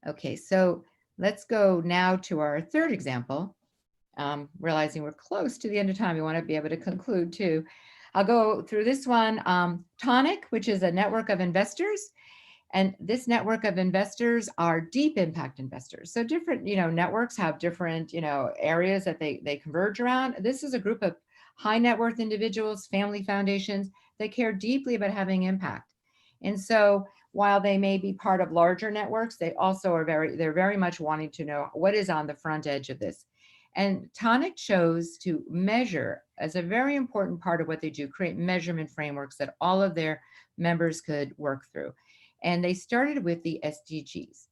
Okay, so let's go now to our third example. Realizing we're close to the end of time, we want to be able to conclude too. I'll go through this one. Tonic, which is a network of investors, and this network of investors are deep impact investors. So different, networks have different, areas that they converge around. This is a group of high net worth individuals, family foundations that care deeply about having impact. And so while they may be part of larger networks, they also they're very much wanting to know what is on the front edge of this. And Tonic chose to measure as a very important part of what they do, create measurement frameworks that all of their members could work through. And they started with the SDGs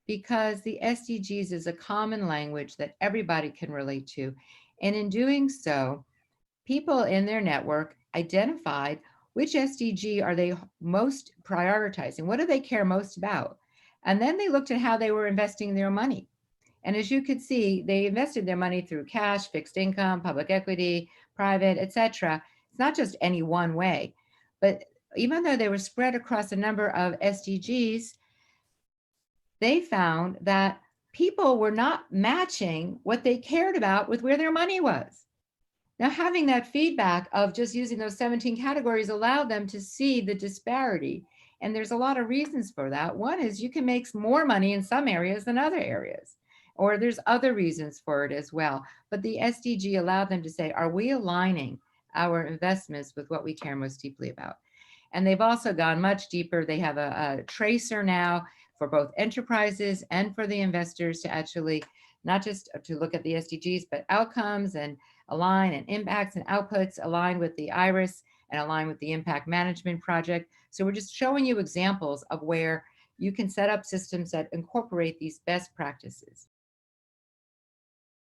because the SDGs is a common language that everybody can relate to. And in doing so, people in their network identified which SDG are they most prioritizing? What do they care most about? And then they looked at how they were investing their money. And as you could see, they invested their money through cash, fixed income, public equity, private, etc. It's not just any one way, but even though they were spread across a number of SDGs, they found that people were not matching what they cared about with where their money was. Now, having that feedback of just using those 17 categories allowed them to see the disparity. And there's a lot of reasons for that. One is you can make more money in some areas than other areas, or there's other reasons for it as well. But the SDG allowed them to say, are we aligning our investments with what we care most deeply about? And they've also gone much deeper. They have a tracer now for both enterprises and for the investors to actually not just to look at the SDGs, but outcomes and align, and impacts and outputs align with the iris and align with the impact management project. So we're just showing you examples of where you can set up systems that incorporate these best practices.